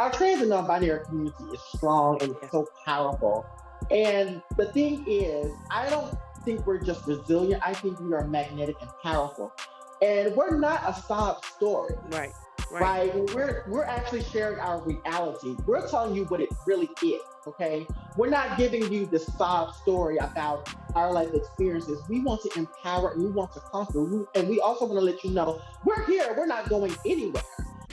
our trans and non-binary community is strong and so powerful. And the thing is, I don't think we're just resilient. I think we are magnetic and powerful. And we're not a sob story. Right. Right. We're actually sharing our reality. We're telling you what it really is. Okay. We're not giving you the sob story about our life experiences. We want to empower and we want to comfort. And we also want to let you know we're here. We're not going anywhere.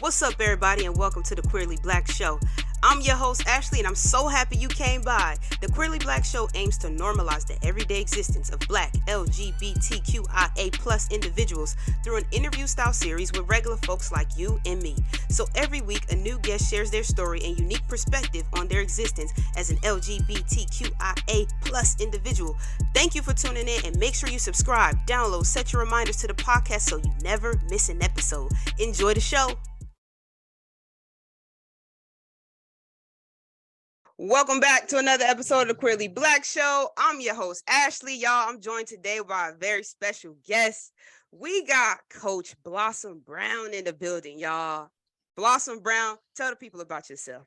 What's up, everybody, and welcome to the Queerly Blax Show. I'm your host, Ashley, and I'm so happy you came by. The Queerly Blax Show aims to normalize the everyday existence of Black, LGBTQIA+ individuals through an interview-style series with regular folks like you and me. So every week, a new guest shares their story and unique perspective on their existence as an LGBTQIA+ individual. Thank you for tuning in, and make sure you subscribe, download, set your reminders to the podcast so you never miss an episode. Enjoy the show. Welcome back to another episode of the Queerly Blax Show. I'm your host, Ashley. Y'all, I'm joined today by a very special guest. We got Coach Blossom Brown in the building, y'all. Blossom Brown, tell the people about yourself.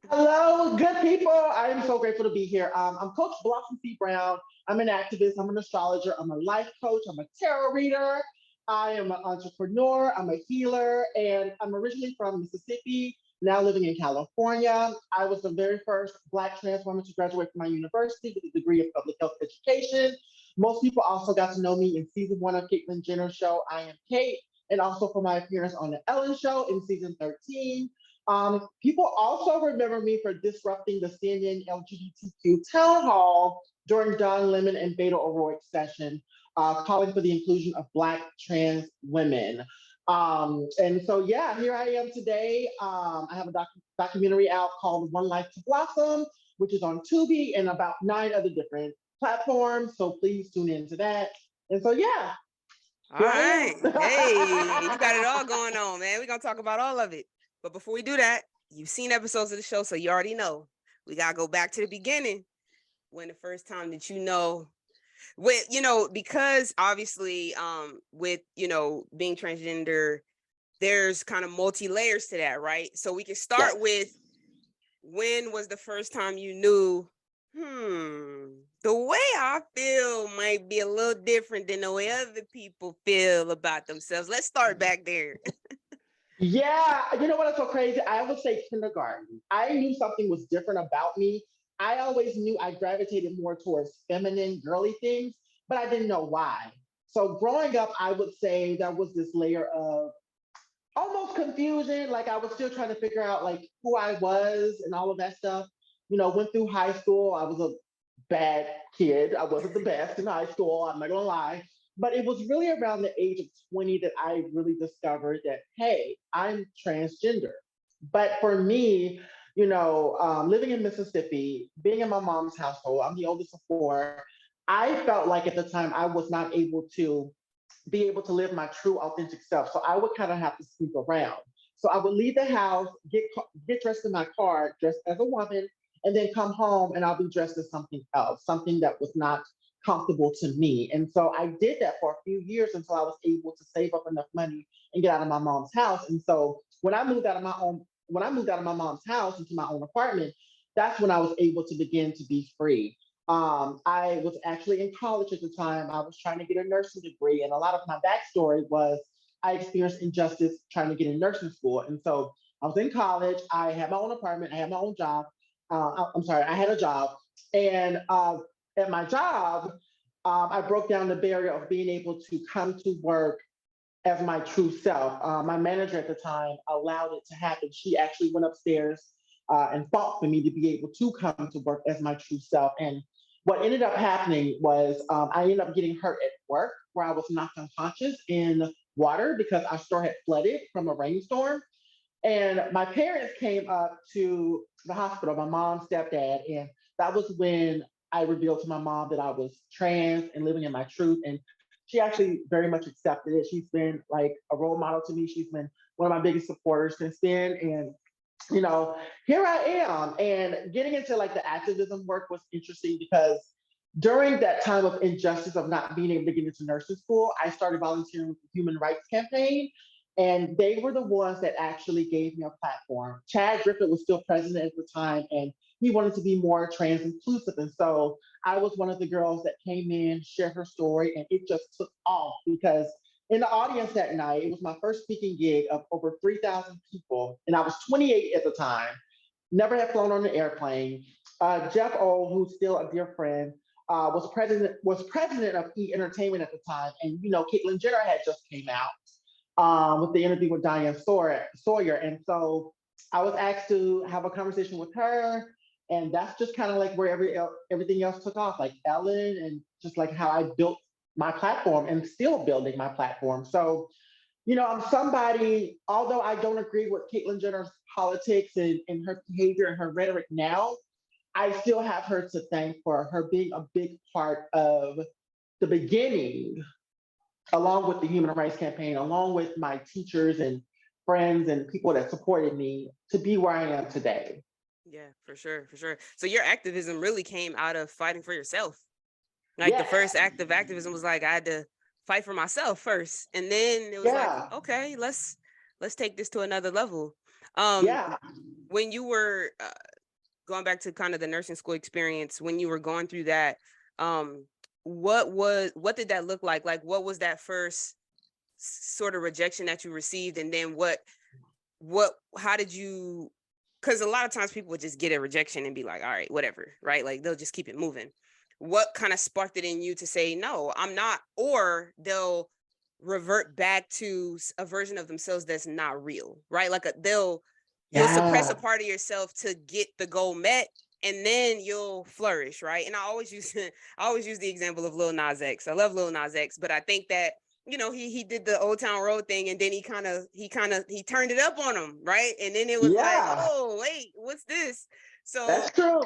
Hello, good people. I am so grateful to be here. I'm Coach Blossom C. Brown. I'm an activist. I'm an astrologer. I'm a life coach. I'm a tarot reader. I am an entrepreneur. I'm a healer. And I'm originally from Mississippi, now living in California. I was the very first Black trans woman to graduate from my university with a degree of public health education. Most people also got to know me in season 1 of Caitlyn Jenner's show, I Am Kate, and also for my appearance on The Ellen Show in season 13. People also remember me for disrupting the CNN LGBTQ town hall during Don Lemon and Beto O'Rourke's session, calling for the inclusion of Black trans women. And so, yeah, here I am today. I have a documentary out called One Life to Blossom, which is on Tubi and about 9 other different platforms. So please tune into that. And so, yeah. All right. Hey, you got it all going on, man. We're going to talk about all of it. But before we do that, you've seen episodes of the show, so you already know. We got to go back to the beginning. When the first time that with, because obviously with, being transgender, there's kind of multi-layers to that, right? So we can start with, when was the first time you knew, the way I feel might be a little different than the way other people feel about themselves? Let's start back there. Yeah, you know what is so crazy? I would say kindergarten. I knew something was different about me. I always knew I gravitated more towards feminine, girly things, but I didn't know why. So growing up, I would say there was this layer of almost confusion. Like I was still trying to figure out like who I was and all of that stuff. Went through high school. I was a bad kid. I wasn't the best in high school. I'm not gonna lie. But it was really around the age of 20 that I really discovered that, hey, I'm transgender. But for me, living in Mississippi, being in my mom's household, I'm the oldest of 4. I felt like at the time I was not able to be able to live my true authentic self. So I would kind of have to sneak around. So I would leave the house, get dressed in my car, dressed as a woman, and then come home and I'll be dressed as something else, something that was not comfortable to me. And so I did that for a few years until I was able to save up enough money and get out of my mom's house. And so when I moved out of my mom's house into my own apartment, that's when I was able to begin to be free. I was actually in college at the time. I was trying to get a nursing degree, and a lot of my backstory was I experienced injustice trying to get in nursing school. And so I was in college. I had my own apartment. I had my own job. I had a job, and at my job, I broke down the barrier of being able to come to work as my true self. My manager at the time allowed it to happen. She actually went upstairs and fought for me to be able to come to work as my true self. And what ended up happening was I ended up getting hurt at work where I was knocked unconscious in water because our store had flooded from a rainstorm. And my parents came up to the hospital, my mom, stepdad, and that was when I revealed to my mom that I was trans and living in my truth. And she actually very much accepted it. She's been like a role model to me. She's been one of my biggest supporters since then. And here I am. And getting into like the activism work was interesting because during that time of injustice of not being able to get into nursing school, I started volunteering with the Human Rights Campaign. And they were the ones that actually gave me a platform. Chad Griffith was still president at the time, and he wanted to be more trans inclusive. And so I was one of the girls that came in, shared her story, and it just took off because in the audience that night, it was my first speaking gig of over 3,000 people, and I was 28 at the time. Never had flown on an airplane. Jeff O, who's still a dear friend, was president of E Entertainment at the time, and Caitlyn Jenner had just came out with the interview with Diane Sawyer. And so I was asked to have a conversation with her. And that's just kind of like where everything else took off, like Ellen, and just like how I built my platform and still building my platform. So, I'm somebody, although I don't agree with Caitlyn Jenner's politics and her behavior and her rhetoric now, I still have her to thank for her being a big part of the beginning, along with the Human Rights Campaign, along with my teachers and friends and people that supported me to be where I am today. Yeah, for sure, for sure. So your activism really came out of fighting for yourself. Like the Yes. first act of activism was like I had to fight for myself first, and then it was like, Yeah. okay, let's take this to another level. Yeah. When you were going back to kind of the nursing school experience, when you were going through that, what did that look like? Like, what was that first sort of rejection that you received, and then how did you? Because a lot of times people would just get a rejection and be like, all right, whatever, right? Like they'll just keep it moving. What kind of sparked it in you to say, no, I'm not, or they'll revert back to a version of themselves that's not real, right? Like you'll suppress a part of yourself to get the goal met, and then you'll flourish, right? And I always use the example of Lil Nas X. I love Lil Nas X, but I think that he did the Old Town Road thing, and then he turned it up on him, right? And then it was like, oh wait, what's this? So that's true.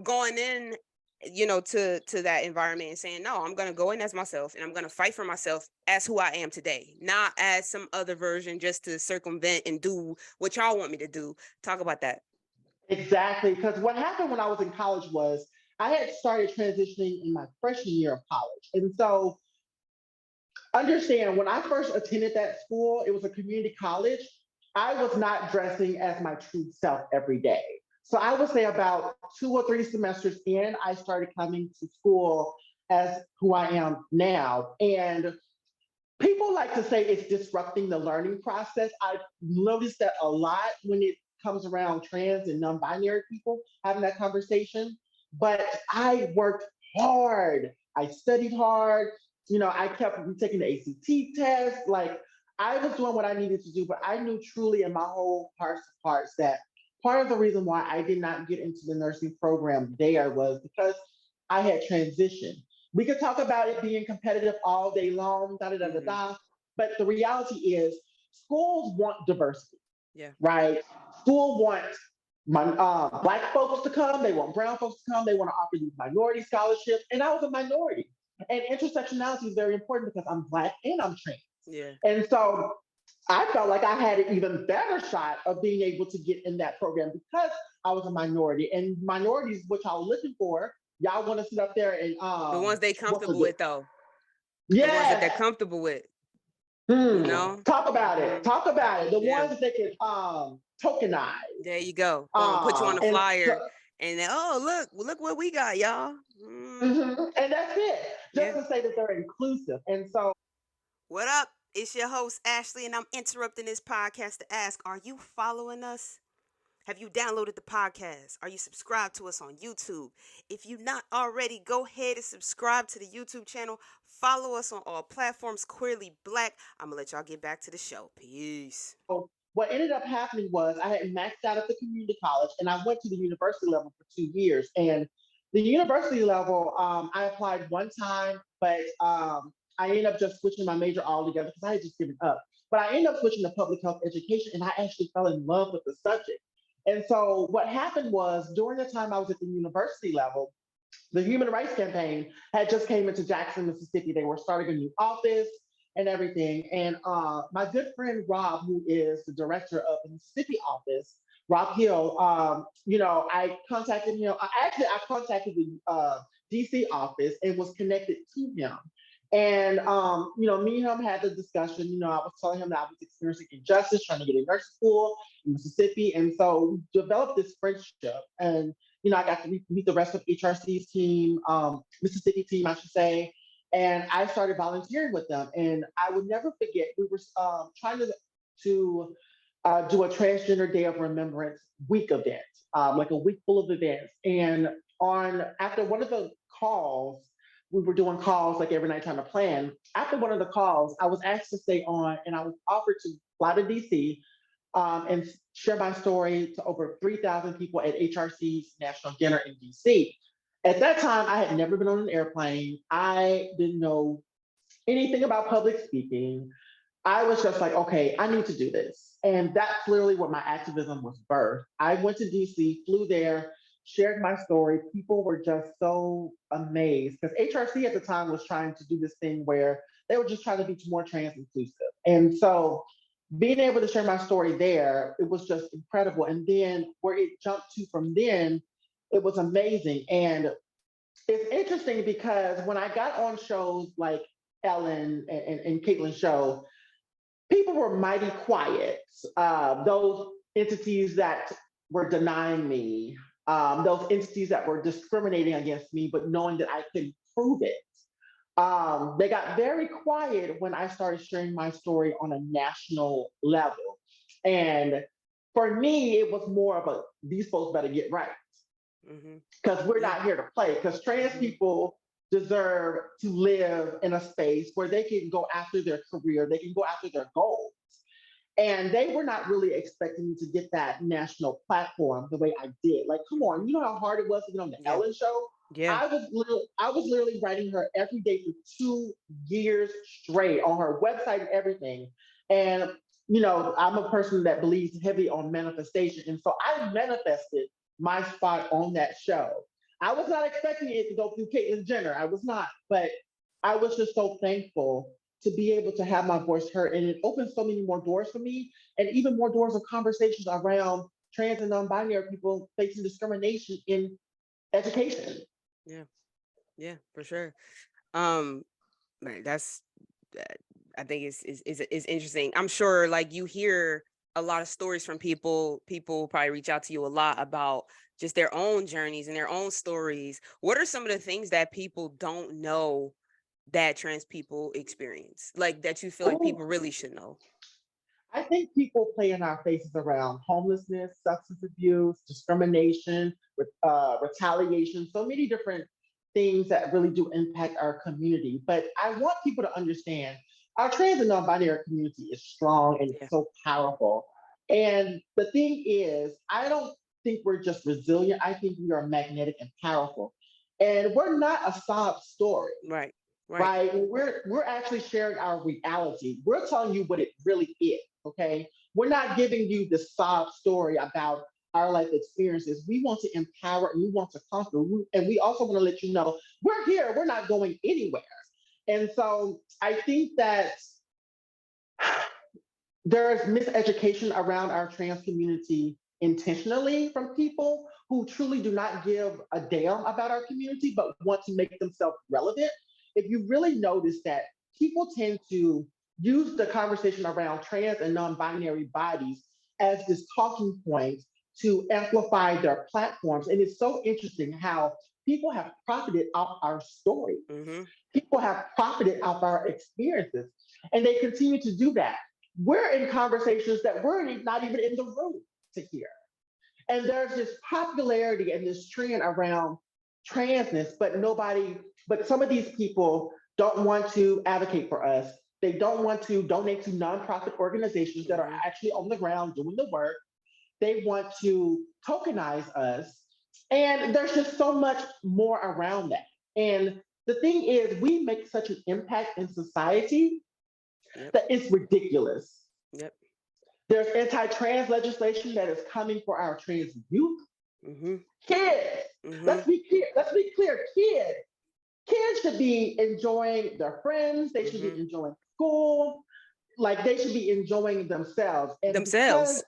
Going in, to that environment and saying, no, I'm gonna go in as myself, and I'm gonna fight for myself as who I am today, not as some other version just to circumvent and do what y'all want me to do. Talk about that. Exactly. Because what happened when I was in college was I had started transitioning in my freshman year of college. And so understand, when I first attended that school, it was a community college. I was not dressing as my true self every day. So I would say about 2 or 3 semesters in, I started coming to school as who I am now. And people like to say it's disrupting the learning process. I've noticed that a lot when it comes around trans and non-binary people having that conversation. But I worked hard. I studied hard. I kept taking the ACT test. Like I was doing what I needed to do, but I knew truly in my whole heart of hearts that part of the reason why I did not get into the nursing program there was because I had transitioned. We could talk about it being competitive all day long, da da da da da. But the reality is, schools want diversity. Yeah. Right. School wants Black folks to come. They want brown folks to come. They want to offer these minority scholarships. And I was a minority. And intersectionality is very important because I'm Black and I'm trans. Yeah. And so I felt like I had an even better shot of being able to get in that program because I was a minority. And minorities, which I was looking for, y'all want to sit up there and the ones they comfortable with, though. Yeah. The ones that they're comfortable with. Talk about it. Talk about it. The ones that they can tokenize. There you go. Put you on the flyer. And then, look what we got, y'all. And that's it. Just to say that they're inclusive. And so, what up? It's your host, Ashley, and I'm interrupting this podcast to ask, are you following us? Have you downloaded the podcast? Are you subscribed to us on YouTube? If you're not already, go ahead and subscribe to the YouTube channel. Follow us on all platforms, Queerly Black. I'm going to let y'all get back to the show. Peace. What ended up happening was I had maxed out at the community college, and I went to the university level for 2 years. And the university level, I applied one time, but I ended up just switching my major altogether because I had just given up. But I ended up switching to public health education, and I actually fell in love with the subject. And so what happened was during the time I was at the university level, the Human Rights Campaign had just came into Jackson, Mississippi. They were starting a new office and everything. And my good friend Rob, who is the director of the Mississippi office, Rob Hill, I contacted him. I contacted the DC office and was connected to him. And me and him had the discussion. I was telling him that I was experiencing injustice, trying to get in nursing school in Mississippi, and so we developed this friendship. And I got to meet the rest of HRC's team, Mississippi team, I should say. And I started volunteering with them. And I would never forget. We were trying to do a transgender day of remembrance week event, like a week full of events. And on after one of the calls, we were doing calls like every night trying to plan. After one of the calls, I was asked to stay on, and I was offered to fly to DC and share my story to over 3,000 people at HRC's National Dinner in DC. At that time, I had never been on an airplane. I didn't know anything about public speaking. I was just like, okay, I need to do this. And that's literally what my activism was birthed. I went to DC, flew there, shared my story. People were just so amazed because HRC at the time was trying to do this thing where they were just trying to be more trans inclusive. And so being able to share my story there, it was just incredible. And then where it jumped to from then, it was amazing. And it's interesting because when I got on shows like Ellen and Caitlin's show, people were mighty quiet. Those entities that were denying me, those entities that were discriminating against me, but knowing that I could prove it. They got very quiet when I started sharing my story on a national level. And for me, it was more of a these folks better get right because we're not here to play. Because trans people deserve to live in a space where they can go after their career, they can go after their goals. And they were not really expecting me to get that national platform the way I did. Like, come on, you know how hard it was to get on the Ellen show? Yeah. I was literally writing her every day for 2 years straight on her website and everything. And I'm a person that believes heavy on manifestation. And so I manifested my spot on that show. I was not expecting it to go through Caitlyn Jenner. I was not, but I was just so thankful to be able to have my voice heard. And it opened so many more doors for me and even more doors of conversations around trans and non-binary people facing discrimination in education. Yeah, for sure. Man, that's I think it's interesting. I'm sure like you hear a lot of stories from people probably reach out to you a lot about just their own journeys and their own stories. What are some of the things that people don't know that trans people experience, like that you feel like people really should know? I think people play in our faces around homelessness, substance abuse, discrimination, retaliation, so many different things that really do impact our community. But I want people to understand our trans and non-binary community is strong and it's so powerful. And the thing is, I don't think we're just resilient. I think we are magnetic and powerful. And we're not a sob story. Right. We're actually sharing our reality. We're telling you what it really is. Okay. We're not giving you the sob story about our life experiences. We want to empower and we want to conquer. And we also want to let you know we're here. We're not going anywhere. And so I think that there's miseducation around our trans community intentionally from people who truly do not give a damn about our community, but want to make themselves relevant. If you really notice that people tend to use the conversation around trans and non-binary bodies as this talking point to amplify their platforms. And it's so interesting how people have profited off our story. People have profited off our experiences, and they continue to do that. We're in conversations that we're not even in the room to hear. And there's this popularity and this trend around transness, but some of these people don't want to advocate for us. They don't want to donate to nonprofit organizations that are actually on the ground doing the work. They want to tokenize us. And there's just so much more around that. And the thing is, we make such an impact in society that it's ridiculous. There's anti-trans legislation that is coming for our trans youth. Kids, let's be clear, kids should be enjoying their friends. They should be enjoying school. Like they should be enjoying themselves. Exactly.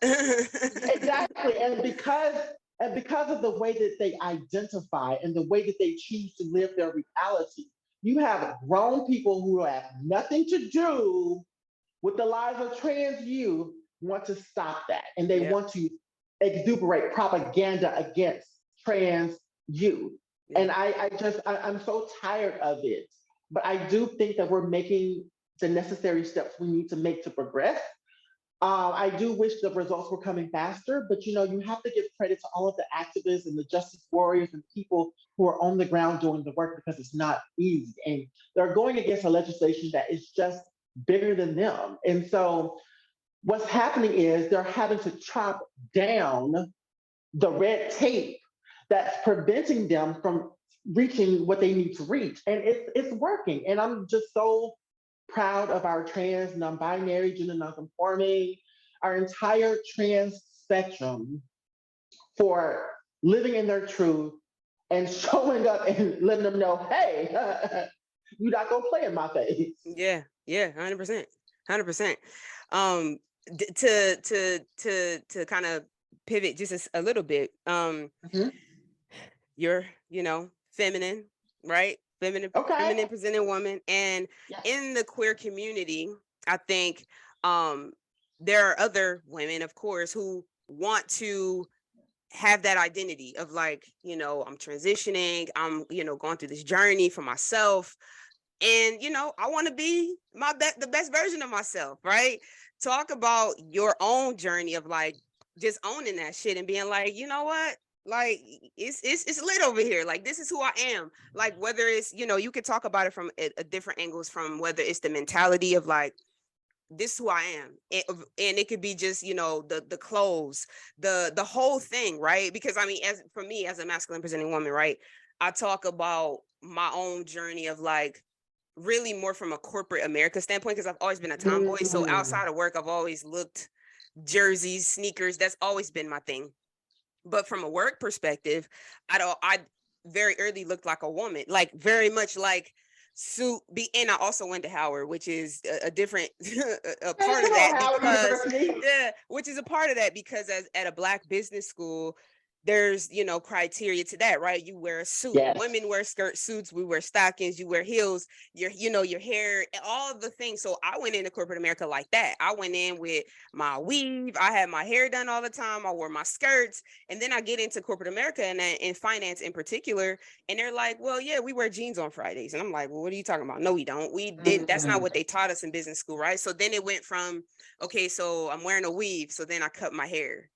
And because of the way that they identify and the way that they choose to live their reality, You have grown people who have nothing to do with the lives of trans youth want to stop that. And they Yep. want to exuberate propaganda against trans youth. And Yep. I'm so tired of it. But I do think that we're making the necessary steps we need to make to progress. I do wish the results were coming faster, but you have to give credit to all of the activists and the justice warriors and people who are on the ground doing the work because it's not easy. And they're going against a legislation that is just bigger than them. And so what's happening is they're having to chop down the red tape that's preventing them from reaching what they need to reach. And it's working. And I'm just so proud of our trans, non-binary, gender non-conforming, our entire trans spectrum for living in their truth and showing up and letting them know, hey, you're not gonna play in my face. Yeah, 100%, 100%. To kind of pivot just a little bit. Mhm. You're, feminine, right? Feminine, Okay. feminine presenting woman, and Yes. in the queer community, I think there are other women, of course, who want to have that identity of like, I'm transitioning, I'm, going through this journey for myself. And, I want to be the best version of myself, right? Talk about your own journey of like just owning that shit and being like, you know what? Like it's lit over here. Like this is who I am. Like whether it's, you could talk about it from a different angles, from whether it's the mentality of like, this is who I am. And it could be just, the clothes, the whole thing, right? Because I mean, as for me, as a masculine presenting woman, right, I talk about my own journey of like really more from a corporate America standpoint, because I've always been a tomboy. So outside of work, I've always looked jerseys, sneakers. That's always been my thing. But from a work perspective, I very early looked like a woman, like very much like and I also went to Howard, which is a different a part of that, because which is a part of that because as at a Black business school, there's criteria to that, right? You wear a suit. Yes. Women wear skirt suits, we wear stockings, you wear heels, your hair, all the things. So I went into corporate America like that. I went in with my weave, I had my hair done all the time, I wore my skirts, and then I get into corporate America and in finance in particular, and they're like, well, yeah, we wear jeans on Fridays. And I'm like, well, what are you talking about? No, we don't. We did. That's not what they taught us in business school, right? So then it went from, okay, so I'm wearing a weave, so then I cut my hair.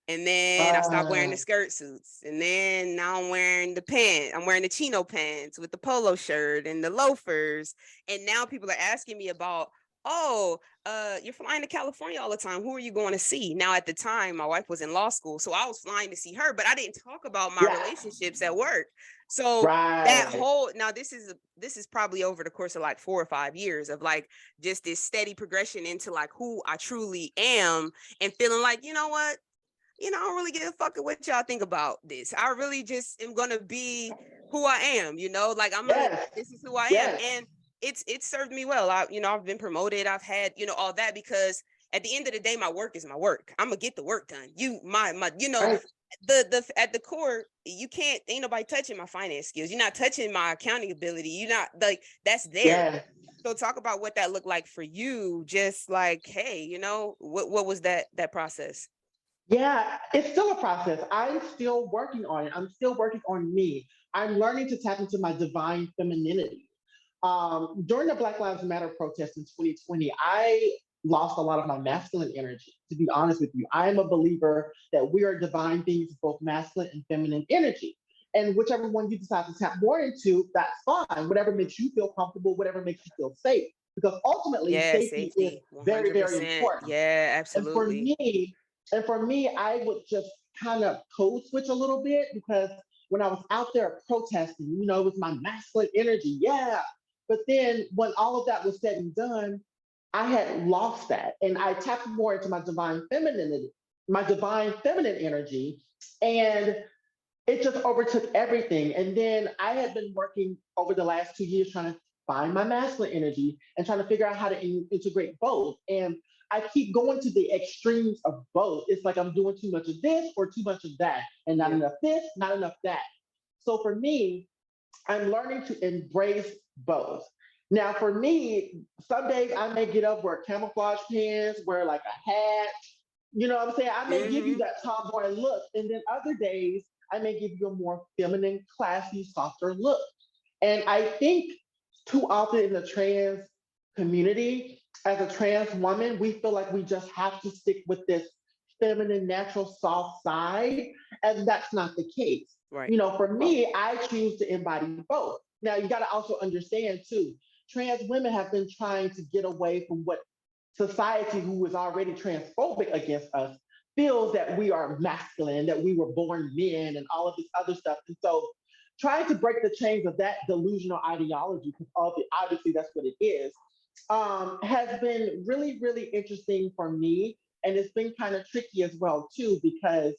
And then I stopped wearing the skirt suits. And then now I'm wearing the pants. I'm wearing the chino pants with the polo shirt and the loafers. And now people are asking me about, oh, you're flying to California all the time. Who are you going to see? Now, at the time, my wife was in law school, so I was flying to see her, but I didn't talk about my relationships at work. So that whole, now this is probably over the course of like 4 or 5 years of like just this steady progression into like who I truly am and feeling like, you know what? I don't really give a fuck what y'all think about this. I really just am gonna be who I am, like this is who I am. And it's served me well. I've been promoted, I've had, all that, because at the end of the day, my work is my work. I'm gonna get the work done. The at the core, ain't nobody touching my finance skills. You're not touching my accounting ability. You're not like, that's there. So talk about what that looked like for you. Just like, hey, what was that process? Yeah, it's still a process. I'm still working on it. I'm still working on me. I'm learning to tap into my divine femininity. During the Black Lives Matter protest in 2020, I lost a lot of my masculine energy. To be honest with you, I am a believer that we are divine beings, both masculine and feminine energy. And whichever one you decide to tap more into, that's fine. Whatever makes you feel comfortable, whatever makes you feel safe. Because ultimately, safety is 100%. very, very important. Yeah, absolutely. And for me, I would just kind of code switch a little bit because when I was out there protesting, it was my masculine energy. Yeah. But then when all of that was said and done, I had lost that. And I tapped more into my divine feminine energy. And it just overtook everything. And then I had been working over the last 2 years trying to find my masculine energy and trying to figure out how to integrate both. And I keep going to the extremes of both. It's like I'm doing too much of this or too much of that, and not enough this, not enough that. So for me, I'm learning to embrace both. Now, for me, some days I may get up, wear camouflage pants, wear like a hat. You know what I'm saying? I may give you Mm-hmm. that tomboy look. And then other days, I may give you a more feminine, classy, softer look. And I think too often in the trans community, as a trans woman, we feel like we just have to stick with this feminine, natural, soft side. And that's not the case. Right. You know, for me, I choose to embody both. Now, you got to also understand too, trans women have been trying to get away from what society, who is already transphobic against us, feels that we are masculine, that we were born men, and all of this other stuff. And so, trying to break the chains of that delusional ideology, because obviously that's what it is, has been really, really interesting for me. And it's been kind of tricky as well, too, because,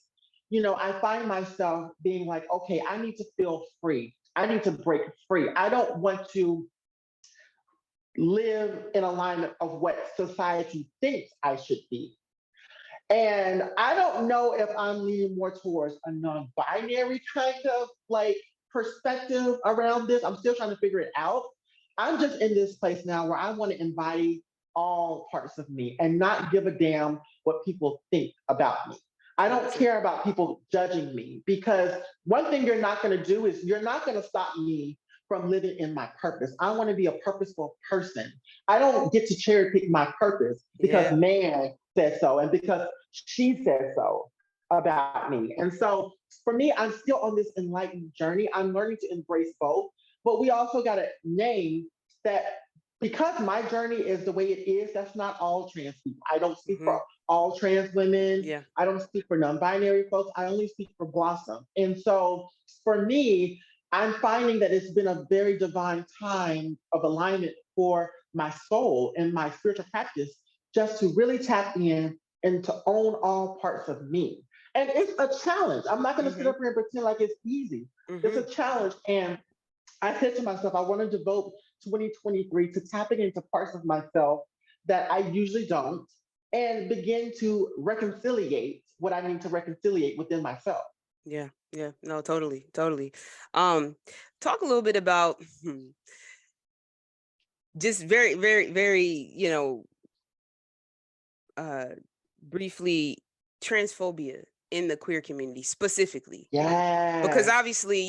you know, I find myself being like, okay, I need to feel free. I need to break free. I don't want to live in alignment of what society thinks I should be. And I don't know if I'm leaning more towards a non-binary kind of like perspective around this. I'm still trying to figure it out. I'm just in this place now where I want to embody all parts of me and not give a damn what people think about me. I don't Gotcha. care about people judging me, because one thing you're not going to do is you're not going to stop me from living in my purpose. I want to be a purposeful person. I don't get to cherry pick my purpose because Yeah. man said so and because she said so about me. And so for me, I'm still on this enlightened journey. I'm learning to embrace both, but we also got to name that because my journey is the way it is, that's not all trans people. I don't speak Mm-hmm. for all trans women. Yeah. I don't speak for non-binary folks. I only speak for Blossom. And so for me, I'm finding that it's been a very divine time of alignment for my soul and my spiritual practice, just to really tap in and to own all parts of me. And it's a challenge. I'm not going to sit Mm-hmm. up here and pretend like it's easy. It's Mm-hmm. a challenge. And I said to myself, I want to devote 2023 to tapping into parts of myself that I usually don't, and begin to reconciliate what I need to reconciliate within myself. Yeah. Yeah. No, totally. Totally. Um, talk a little bit about just very, very, very, uh briefly, transphobia in the queer community specifically. Because Yes. obviously,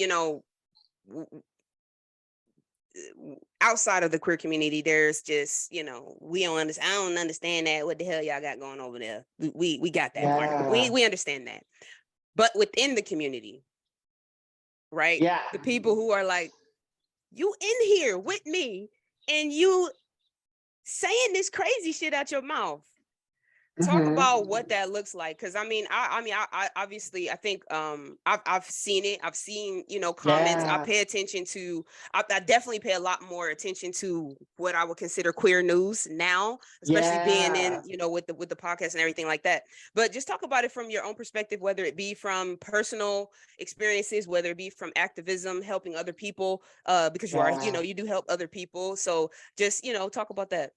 outside of the queer community, there's just, we don't understand. I don't understand that. What the hell y'all got going over there? We got that part of it. Yeah. We understand that. But within the community, right? Yeah. The people who are like, you in here with me and you saying this crazy shit out your mouth. Talk Mm-hmm. about what that looks like, because I obviously, I think I've seen it. I've seen comments. I Yeah. pay attention to. I definitely pay a lot more attention to what I would consider queer news now, especially being in Yeah. with the podcast and everything like that. But just talk about it from your own perspective, whether it be from personal experiences, whether it be from activism, helping other people, because you are Yeah. you do help other people. So just talk about that.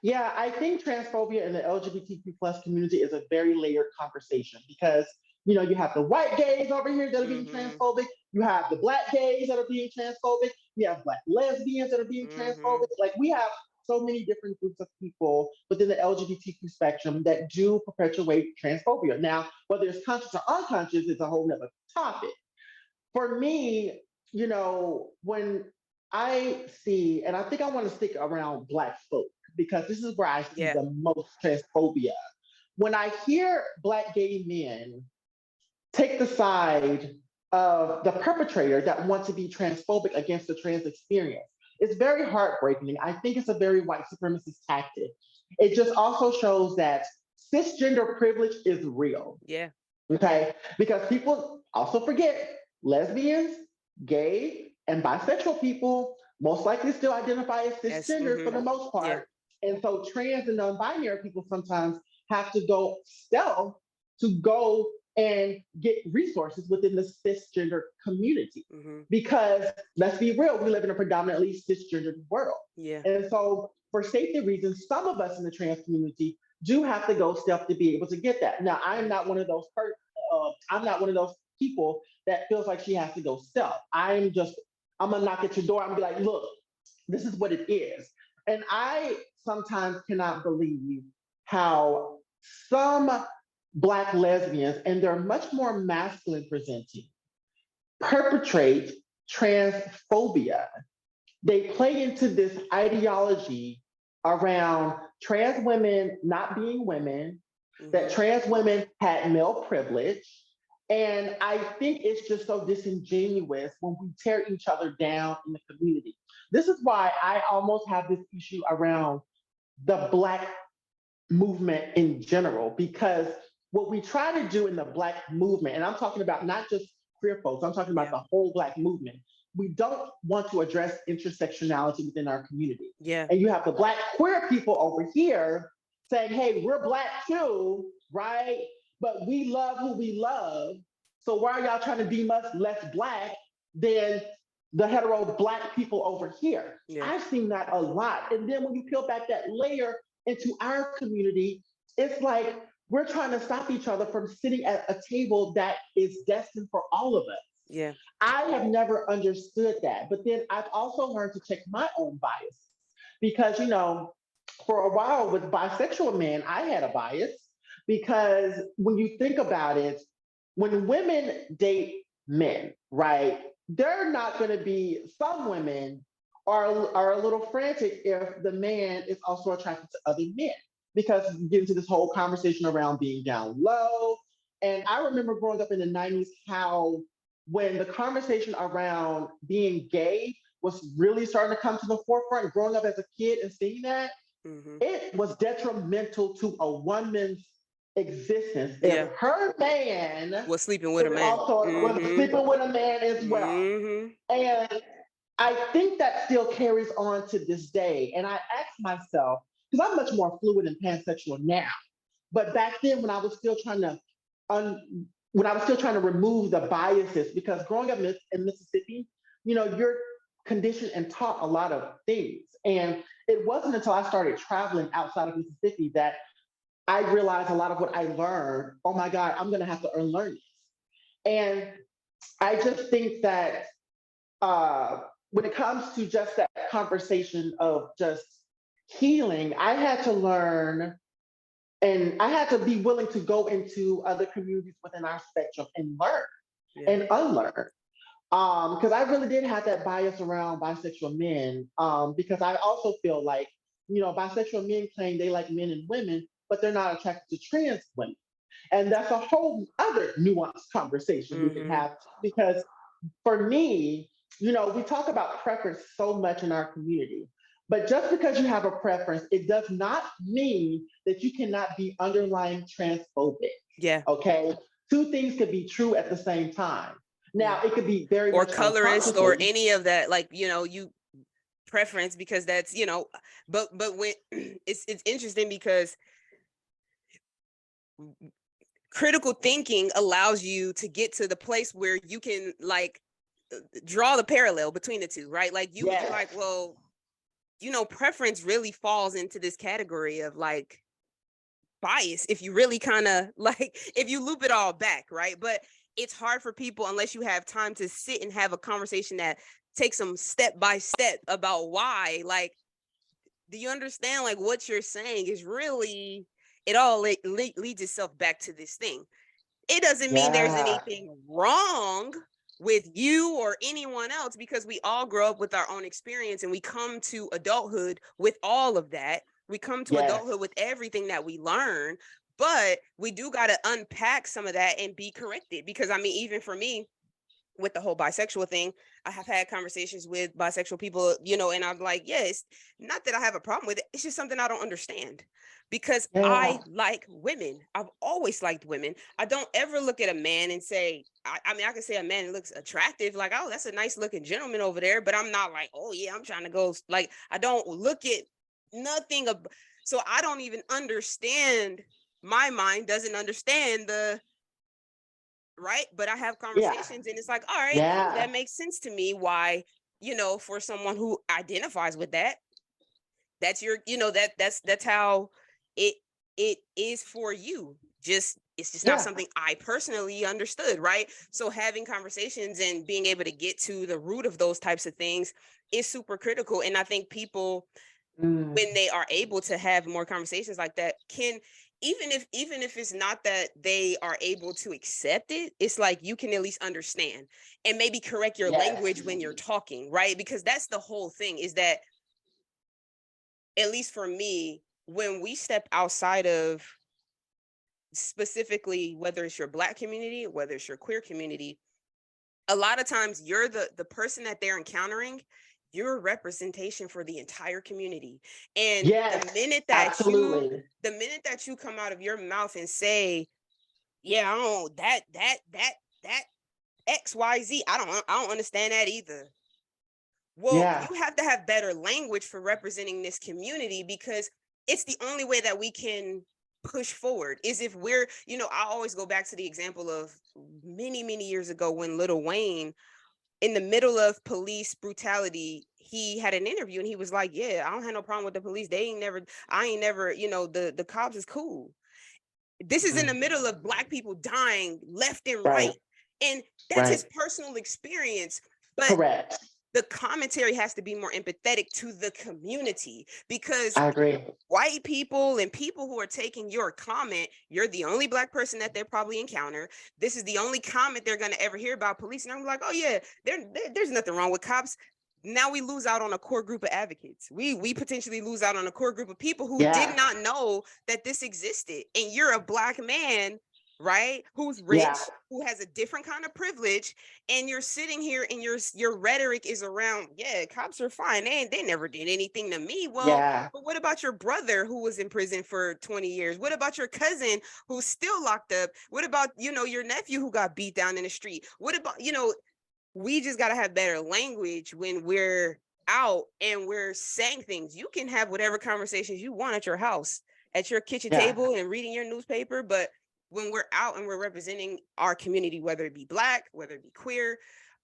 Yeah, I think transphobia in the LGBTQ plus community is a very layered conversation because you have the white gays over here that are being Mm-hmm. transphobic, you have the black gays that are being transphobic, you have black lesbians that are being Mm-hmm. transphobic. Like we have so many different groups of people within the LGBTQ spectrum that do perpetuate transphobia. Now, whether it's conscious or unconscious is a whole nother topic. For me, when I see, and I think I want to stick around Black folk because this is where I see Yeah. the most transphobia. When I hear Black gay men take the side of the perpetrator that want to be transphobic against the trans experience, it's very heartbreaking. I think it's a very white supremacist tactic. It just also shows that cisgender privilege is real. Yeah. Okay. Because people also forget lesbians, gay, and bisexual people most likely still identify as As cisgender for the most yeah. part. And so trans and non binary people sometimes have to go stealth to go and get resources within the cisgender community. Mm-hmm. Because let's be real, we live in a predominantly cisgendered world. Yeah. And so, for safety reasons, some of us in the trans community do have to go stealth to be able to get that. Now, I am not one of those I'm not one of those people that feels like she has to go stealth. I'm just I'm gonna knock at your door. I'm gonna be like, look, this is what it is. And I sometimes cannot believe how some Black lesbians, and they're much more masculine presenting, perpetrate transphobia. They play into this ideology around trans women not being women, that trans women had male privilege. And I think it's just so disingenuous when we tear each other down in the community. This is why I almost have this issue around the Black movement in general, because what we try to do in the Black movement, and I'm talking about not just queer folks, I'm talking about the whole Black movement. We don't want to address intersectionality within our community. Yeah. And you have the Black queer people over here saying, hey, we're Black too, right? But we love who we love. So why are y'all trying to deem us less Black than the hetero Black people over here? Yeah. I've seen that a lot. And then when you peel back that layer into our community, it's like we're trying to stop each other from sitting at a table that is destined for all of us. Yeah. I have never understood that. But then I've also learned to check my own bias because, you know, for a while with bisexual men, I had a bias because when you think about it, when women date men, right, they're not going to be, some women are a little frantic if the man is also attracted to other men because you get into this whole conversation around being down low. And I remember growing up in the 90s how when the conversation around being gay was really starting to come to the forefront, growing up as a kid and seeing that, it was detrimental to a woman's existence. Yeah. If her man was sleeping with a man. Also was sleeping with a man as well. And I think that still carries on to this day. And I ask myself, because I'm much more fluid and pansexual now, but back then when I was still trying to remove the biases, because growing up in Mississippi, you know, you're conditioned and taught a lot of things. And it wasn't until I started traveling outside of Mississippi that I realized a lot of what I learned, oh my God, I'm going to have to unlearn this. And I just think that when it comes to just that conversation of just healing, I had to learn and I had to be willing to go into other communities within our spectrum and learn and unlearn. Because I really did have that bias around bisexual men. Because I also feel like, you know, bisexual men claim they like men and women, but they're not attracted to trans women. And that's a whole other nuanced conversation we can have. Because for me, you know, we talk about preference so much in our community. But just because you have a preference, it does not mean that you cannot be underlying transphobic. Yeah. Okay. Two things could be true at the same time. Now, it could be very or much colorist or any of that, like, you know, you preference, because that's, you know, but when it's interesting because critical thinking allows you to get to the place where you can like draw the parallel between the two, right? Like you you're like, well, you know, preference really falls into this category of like bias if you really kind of like, if you loop it all back, right? But it's hard for people unless you have time to sit and have a conversation that takes them step by step about why. Like, do you understand? Like what you're saying is really, it all leads itself back to this thing. It doesn't mean there's anything wrong with you or anyone else, because we all grow up with our own experience and we come to adulthood with all of that. We come to adulthood with everything that we learn, but we do got to unpack some of that and be corrected. Because I mean, even for me, with the whole bisexual thing, I have had conversations with bisexual people, you know, and I'm like, yeah, it's not that I have a problem with it. It's just something I don't understand, because I like women. I've always liked women. I don't ever look at a man and say, I mean, I can say a man looks attractive, like, oh, that's a nice looking gentleman over there. But I'm not like, oh yeah, I'm trying to go, like, I don't look at nothing. So I don't even understand. My mind doesn't understand right. But I have conversations and it's like, all right, that makes sense to me. Why, you know, for someone who identifies with that, that's your, you know, that's how it is for you. Just It's just not something I personally understood, right? So having conversations and being able to get to the root of those types of things is super critical. And I think people, when they are able to have more conversations like that, can, even if it's not that they are able to accept it, it's like you can at least understand and maybe correct your language when you're talking, right? Because that's the whole thing, is that, at least for me, when we step outside of, specifically, whether it's your Black community, whether it's your queer community, a lot of times you're the person that they're encountering, you're a representation for the entire community. And the minute that you come out of your mouth and say, yeah, I don't, that XYZ, I don't understand that either. Well, you have to have better language for representing this community, because it's the only way that we can push forward, is if we're, I always go back to the example of many, many years ago when Lil Wayne, in the middle of police brutality, he had an interview and he was like, yeah, I don't have no problem with the police. I ain't never, the cops is cool. This is in the middle of Black people dying left and right. And that's his personal experience. But correct. The commentary has to be more empathetic to the community, because I agree. White people and people who are taking your comment, you're the only Black person that they probably encounter. This is the only comment they're going to ever hear about police. And I'm like, oh yeah, there's nothing wrong with cops. Now we lose out on a core group of advocates. We potentially lose out on a core group of people who did not know that this existed. And you're a Black man, right, who's rich, who has a different kind of privilege, and you're sitting here and your rhetoric is around, yeah, cops are fine, they never did anything to me. Well, but what about your brother who was in prison for 20 years? What about your cousin who's still locked up? What about, your nephew who got beat down in the street? What about, we just got to have better language when we're out and we're saying things. You can have whatever conversations you want at your house, at your kitchen table, and reading your newspaper, but when we're out and we're representing our community, whether it be Black, whether it be queer,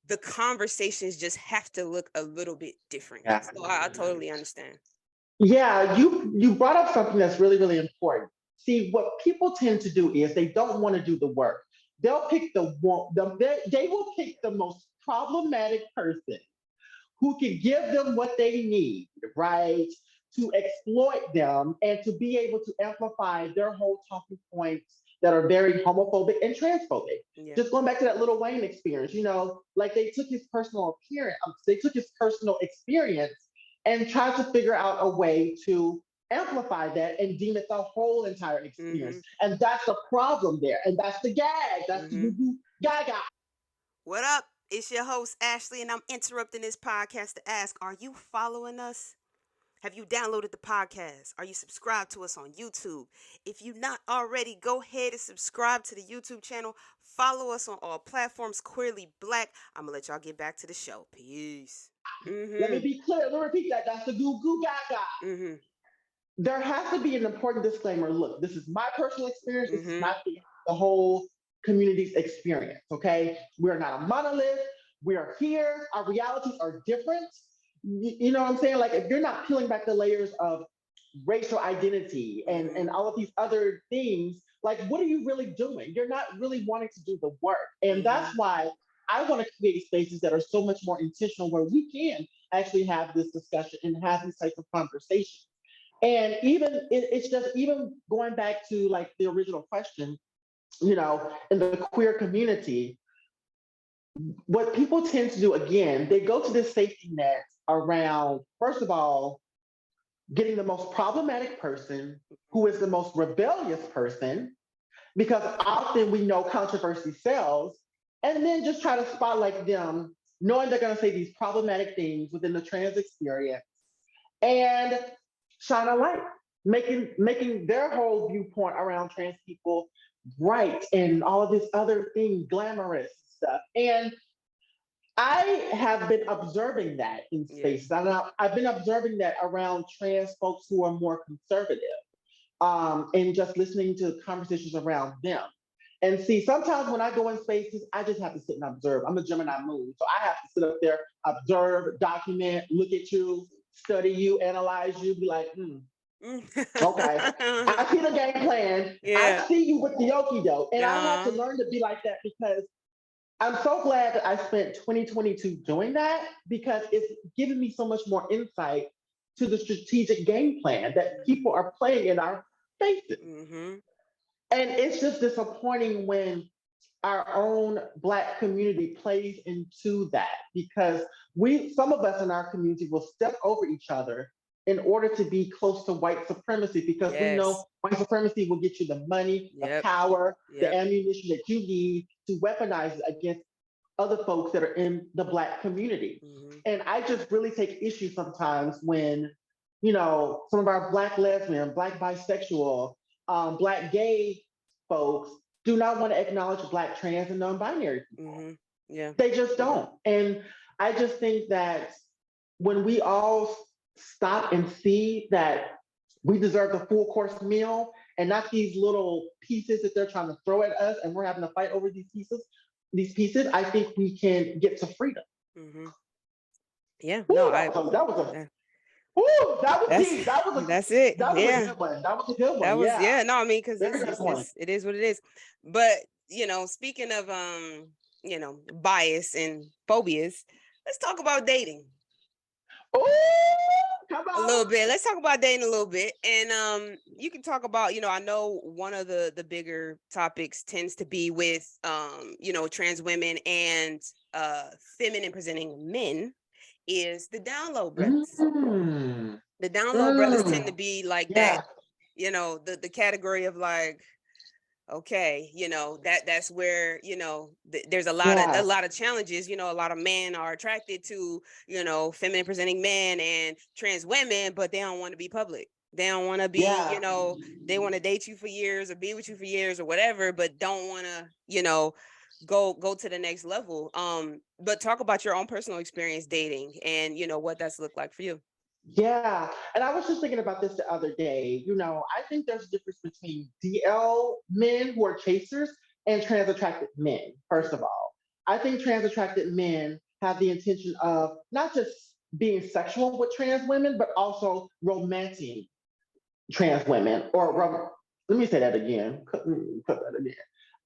the conversations just have to look a little bit different. So I totally understand. Yeah, you brought up something that's really, really important. See, what people tend to do is they don't want to do the work. They'll pick they will pick the most problematic person who can give them what they need, right? To exploit them and to be able to amplify their whole talking points that are very homophobic and transphobic. Just going back to that Lil Wayne experience, like they took his personal experience and tried to figure out a way to amplify that and deem it the whole entire experience. And that's the problem there. And that's the gag. That's the gaga. What up? It's your host, Ashley, and I'm interrupting this podcast to ask, are you following us? Have you downloaded the podcast? Are you subscribed to us on YouTube? If you're not already, go ahead and subscribe to the YouTube channel. Follow us on all platforms, Queerly Black. I'm going to let y'all get back to the show. Peace. Let me be clear. Let me repeat that. That's the goo goo gaga. There has to be an important disclaimer. Look, this is my personal experience. This is not the whole community's experience, okay? We're not a monolith. We are here. Our realities are different. You know what I'm saying? Like, if you're not peeling back the layers of racial identity and all of these other things, like, what are you really doing? You're not really wanting to do the work. And that's why I want to create spaces that are so much more intentional, where we can actually have this discussion and have these types of conversations. And it's just even going back to like the original question, in the queer community, what people tend to do, again, they go to this safety net around, first of all, getting the most problematic person who is the most rebellious person, because often we know controversy sells, and then just try to spotlight them, knowing they're going to say these problematic things within the trans experience, and shine a light, making their whole viewpoint around trans people bright and all of this other thing, glamorous stuff. And I have been observing that in spaces. I've been observing that around trans folks who are more conservative, and just listening to conversations around them. And see, sometimes when I go in spaces, I just have to sit and observe. I'm a Gemini moon, so I have to sit up there, observe, document, look at you, study you, analyze you, be like, Okay. I see the game plan. I Yeah. see you with the okie doke. And I had to Uh-huh. learn to be like that because I'm so glad that I spent 2022 doing that because it's given me so much more insight to the strategic game plan that people are playing in our faces. Mm-hmm. And it's just disappointing when our own Black community plays into that because some of us in our community will step over each other in order to be close to white supremacy because we know Yes. white supremacy will get you the money, the Yep. power, the Yep. ammunition that you need to weaponize it against other folks that are in the Black community. Mm-hmm. And I just really take issue sometimes when, some of our Black lesbian, Black bisexual, Black gay folks do not want to acknowledge Black trans and non-binary people. Mm-hmm. Yeah. They just don't. And I just think that when we all stop and see that we deserve the full course meal and not these little pieces that they're trying to throw at us and we're having to fight over these pieces, I think we can get to freedom. Mm-hmm. Yeah. No, Ooh, that- that was that's deep. that's it. That was a Yeah. good one. That was a good That one. was, Yeah. yeah, no, I mean, because Very good point. it is what it is. But speaking of bias and phobias, let's talk about dating Ooh, come a on. little bit. Let's talk about dating a little bit. And you can talk about, I know one of the bigger topics tends to be with trans women and feminine presenting men is the down low brothers. Mm, The down low brothers tend to mm, be like that, yeah. the category of like, okay, that's where there's a Yeah. lot of challenges. A lot of men are attracted to feminine presenting men and trans women, but they don't want to be public. They don't want to be, Yeah. they want to date you for years or be with you for years or whatever, but don't want to go to the next level. But talk about your own personal experience dating and what that's looked like for you. Yeah. And I was just thinking about this the other day. I think there's a difference between DL men who are chasers and trans attracted men, first of all. I think trans attracted men have the intention of not just being sexual with trans women, but also romancing trans women. Let me say that again. Cut that again.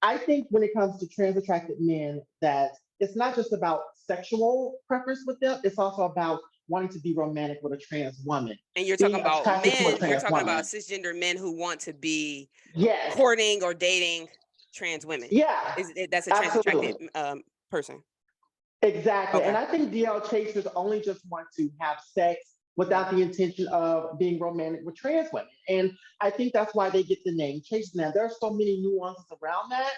I think when it comes to trans attracted men, that it's not just about sexual preference with them, it's also about wanting to be romantic with a trans woman, And you're talking being about attracted to a men, you're trans talking about woman. cisgender men who want to be Yes. courting or dating trans women. Yeah. That's a trans attracted Absolutely. person. Exactly. And Okay. I think DL chasers only just want to have sex without the intention of being romantic with trans women. And I think that's why they get the name chasers. Now, there are so many nuances around that.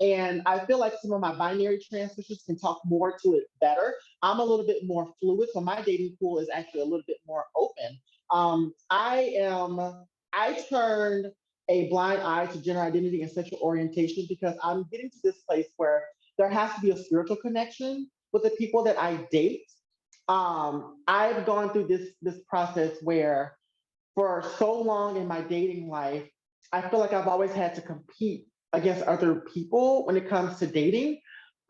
And I feel like some of my binary trans sisters can talk more to it better. I'm a little bit more fluid, so my dating pool is actually a little bit more open. I turned a blind eye to gender identity and sexual orientation because I'm getting to this place where there has to be a spiritual connection with the people that I date. I've gone through this process where for so long in my dating life, I feel like I've always had to compete against other people when it comes to dating.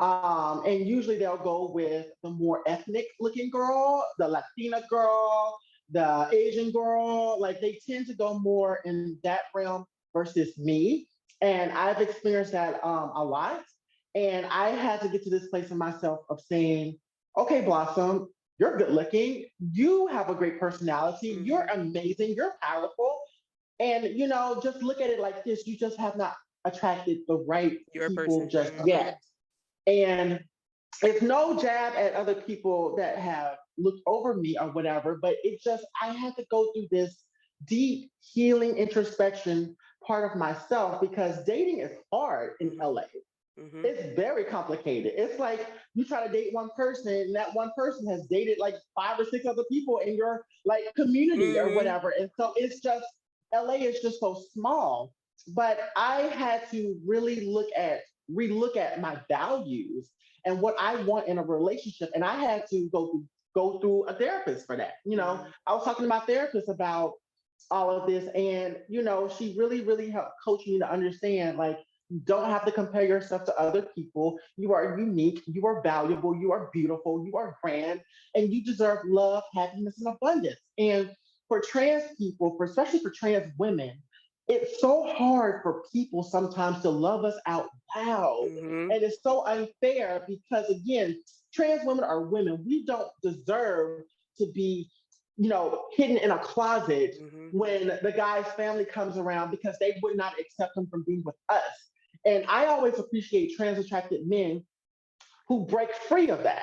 And usually they'll go with the more ethnic looking girl, the Latina girl, the Asian girl. Like they tend to go more in that realm versus me. And I've experienced that a lot. And I had to get to this place in myself of saying, okay, Blossom, you're good looking. You have a great personality. You're Mm-hmm. amazing. You're powerful. And, just look at it like this. You just have not attracted the right You're a people person. just Mm-hmm. yet. And it's no jab at other people that have looked over me or whatever, but I had to go through this deep healing introspection part of myself because dating is hard in Mm-hmm. LA. Mm-hmm. It's very complicated. It's like you try to date one person, and that one person has dated like 5 or 6 other people in your like community or Mm-hmm. whatever. And so it's just LA is just so small. But I had to really relook at my values and what I want in a relationship. And I had to go through a therapist for that. Mm-hmm. I was talking to my therapist about all of this, and she really, really helped coach me to understand like you don't have to compare yourself to other people. You are unique, you are valuable, you are beautiful, you are grand, and you deserve love, happiness, and abundance. And for trans people, especially for trans women, it's so hard for people sometimes to love us out loud. Mm-hmm. And it's so unfair because, again, trans women are women. We don't deserve to be, hidden in a closet Mm-hmm. when the guy's family comes around because they would not accept him from being with us. And I always appreciate trans attracted men who break free of that.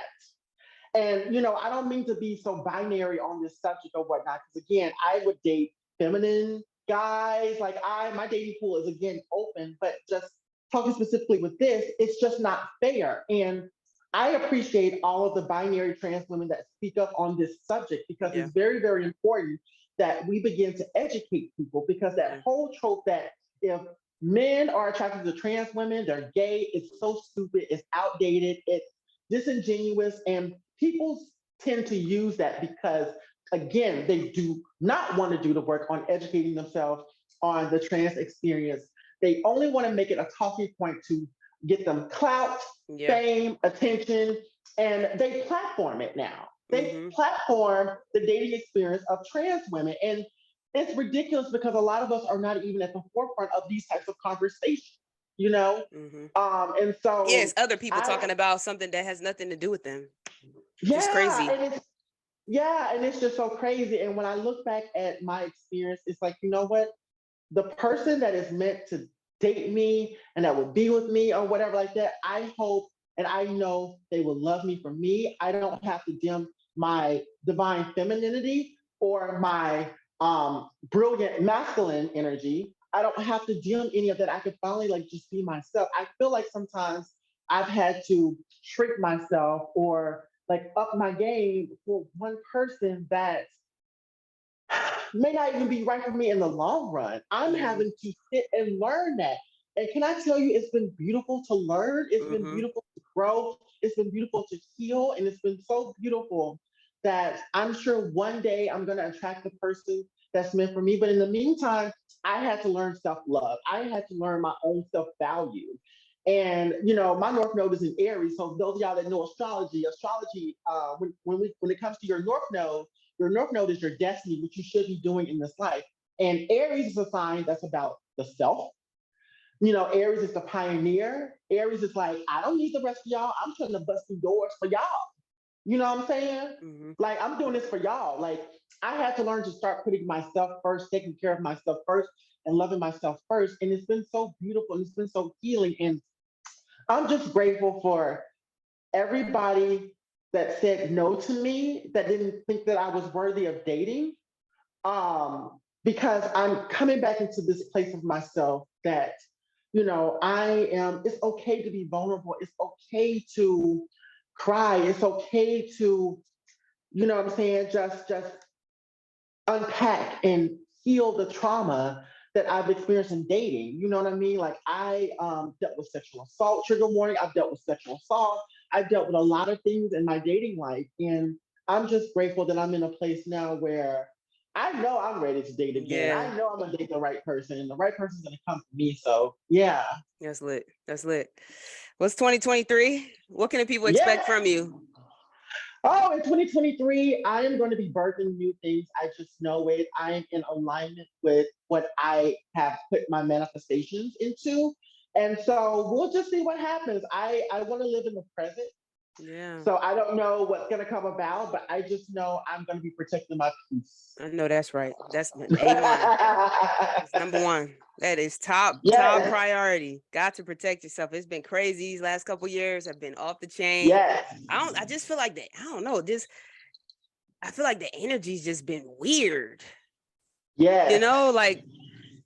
And, I don't mean to be so binary on this subject or whatnot, because again, I would date feminine guys. Like my dating pool is again open, but just talking specifically with this, it's just not fair. And I appreciate all of the binary trans women that speak up on this subject because Yeah. it's very, very important that we begin to educate people because that whole trope that if men are attracted to trans women, they're gay, it's so stupid, it's outdated, it's disingenuous, and people tend to use that because, again, they do not want to do the work on educating themselves on the trans experience. They only want to make it a talking point to get them clout, fame, attention, and they platform it now. They platform the dating experience of trans women. And it's ridiculous because a lot of us are not even at the forefront of these types of conversations, And so it's other people talking about something that has nothing to do with them. Just crazy. And it's just so crazy. And when I look back at my experience, it's like, you know what? The person that is meant to date me and that would be with me or whatever like that, I hope and I know they will love me for me. I don't have to dim my divine femininity or my brilliant masculine energy. I don't have to dim any of that. I can finally just be myself. I feel like sometimes I've had to shrink myself or up my game for one person that may not even be right for me in the long run. I'm having to sit and learn that. And can I tell you, it's been beautiful to learn. It's been beautiful to grow. It's been beautiful to heal. And it's been so beautiful that I'm sure one day I'm going to attract the person that's meant for me. But in the meantime, I had to learn self-love. I had to learn my own self-value. And my North Node is in Aries. So those of y'all that know astrology, when it comes to your North Node is your destiny, what you should be doing in this life. And Aries is a sign that's about the self. Aries is the pioneer. Aries is like, I don't need the rest of y'all. I'm trying to bust through doors for y'all. You know what I'm saying? Like, I'm doing this for y'all. Like, I had to learn to start putting myself first, taking care of myself first, and loving myself first. And it's been so beautiful and it's been so healing. And I'm just grateful for everybody that said no to me, that didn't think that I was worthy of dating. Because I'm coming back into this place of myself that, it's okay to be vulnerable. It's okay to cry. It's okay to, what I'm saying, just unpack and heal the trauma that I've experienced in dating. You know what I mean? Like I dealt with sexual assault, trigger warning. I've dealt with sexual assault. I've dealt with a lot of things in my dating life. And I'm just grateful that I'm in a place now where I know I'm ready to date again. Yeah. I know I'm gonna date the right person and the right person's gonna come for me. So yeah. That's lit. That's lit. What's 2023? What can the people expect from you? Oh, in 2023, I am going to be birthing new things. I just know it. I am in alignment with what I have put my manifestations into. And so we'll just see what happens. I want to live in the present. Yeah. So I don't know what's going to come about, but I just know I'm going to be protecting my peace. I know that's right. That's A1. That's number one. That is top priority. Got to protect yourself. It's been crazy these last couple years. I've been off the chain. Yes. I just feel like that. I don't know. I feel like the energy's just been weird. Yeah. Like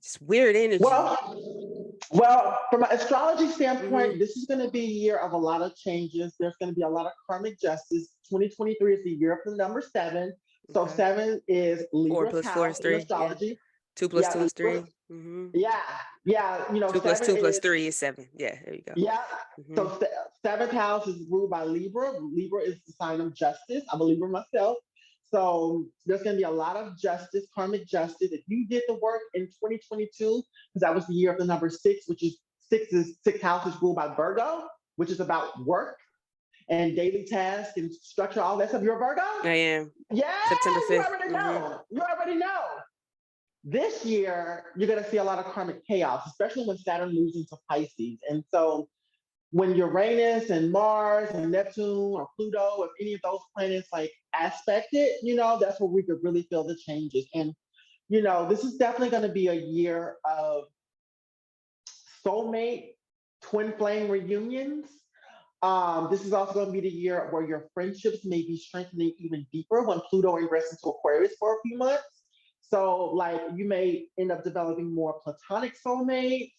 just weird energy. Well, from an astrology standpoint, this is going to be a year of a lot of changes. There's going to be a lot of karmic justice. 2023 is the year of the number 7. So 7 is Libra 4 + 4 is 3 in astrology. Yeah. 2 + 2 is 3. Yeah. 2 + 2 + 3 is 7. Yeah, there you go. Yeah. So 7th house is ruled by Libra. Libra is the sign of justice. I'm a Libra myself. So there's going to be a lot of justice, karmic justice. If you did the work in 2022, because that was the year of the number 6, which is 6th house is ruled by Virgo, which is about work. and daily tasks and structure, all that stuff. You're a Virgo? I am. Yeah, September 5th. you already know. You already know. This year, you're going to see a lot of karmic chaos, especially when Saturn moves into Pisces. And so when Uranus and Mars and Neptune or Pluto, if any of those planets like aspect it, that's where we could really feel the changes. And, this is definitely going to be a year of soulmate, twin flame reunions. This is also going to be the year where your friendships may be strengthening even deeper when Pluto ingresses into Aquarius for a few months. So, like, you may end up developing more platonic soulmates.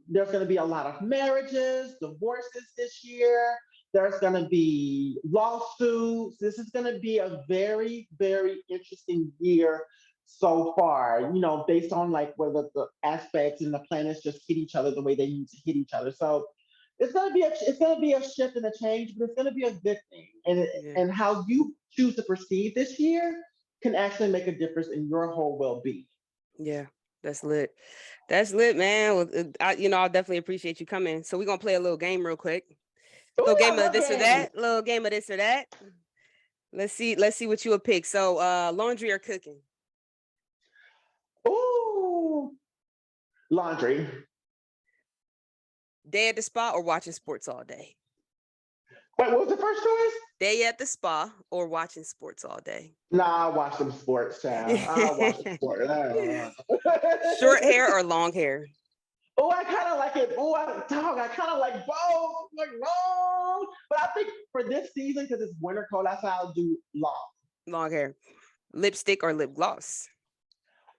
There's going to be a lot of marriages, divorces this year. There's going to be lawsuits. This is going to be a very, very interesting year so far, based on like whether the aspects and the planets just hit each other the way they need to hit each other. So it's gonna be a shift and a change, but it's gonna be a good thing. And how you choose to perceive this year can actually make a difference in your whole well-being. Yeah, that's lit. That's lit, man. Well, I'll definitely appreciate you coming. So we're gonna play a little game real quick. Little game of this or that. Little game of this or that. Let's see what you would pick. So laundry or cooking? Ooh, laundry. Day at the spa or watching sports all day? Wait, what was the first choice? Day at the spa or watching sports all day? Nah, I watch some sports, child. I watch the sport. Short hair or long hair? Oh, I kind of like it. Oh, I kind of like both. Like long. But I think for this season, because it's winter cold outside, I'll do long. Long hair. Lipstick or lip gloss?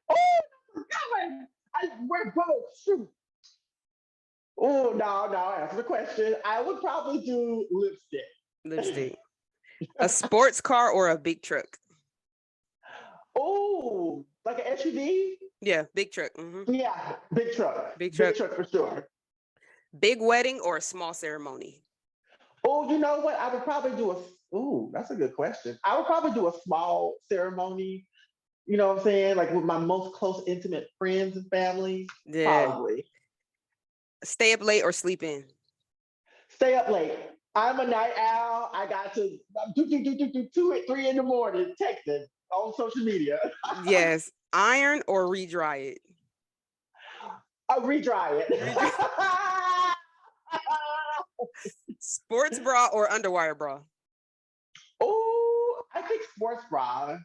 Oh, God. I wear both. Shoot. Oh, no. Answer the question. I would probably do lipstick. Lipstick. A sports car or a big truck? Oh, like an SUV? Yeah, big truck. Mm-hmm. Yeah, big truck. Big truck for sure. Big wedding or a small ceremony? Oh, you know what? I would probably do that's a good question. I would probably do a small ceremony. You know what I'm saying? Like with my most close, intimate friends and family. Yeah. Probably. Stay up late or sleep in? Stay up late. I'm a night owl. I got to 2 3 in the morning texting on social media. Yes. Iron or redry it? I'll redry it. Sports bra or underwire bra? Oh, I think sports bra.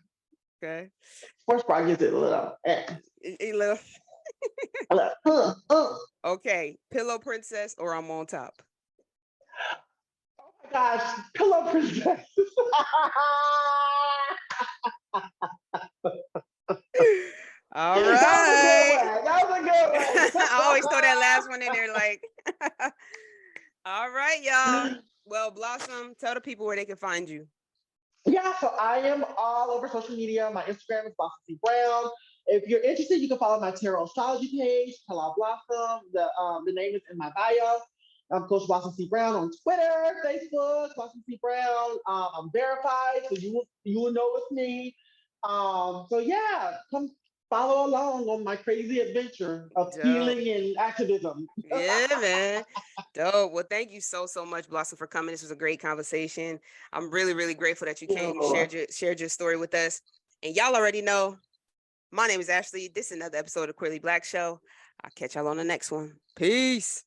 Okay. Sports bra gives it a little. A little. Okay. Pillow princess or I'm on top? Oh my gosh, pillow princess. All right. That was a good one. I always throw that last one in there like. All right, y'all. Well, Blossom, tell the people where they can find you. Yeah, so I am all over social media. My Instagram is Blossom C. Brown. If you're interested, you can follow my tarot astrology page, Hello Blossom. The name is in my bio. I'm Coach Blossom C. Brown on Twitter, Facebook, Blossom C. Brown. I'm verified, so you will know it's me. So yeah, come follow along on my crazy adventure of healing and activism. Yeah, man. Dope. Well, thank you so much, Blossom, for coming. This was a great conversation. I'm really, really grateful that you came. You shared your story with us. And y'all already know, my name is Ashley. This is another episode of Queerly Blax Show. I'll catch y'all on the next one. Peace.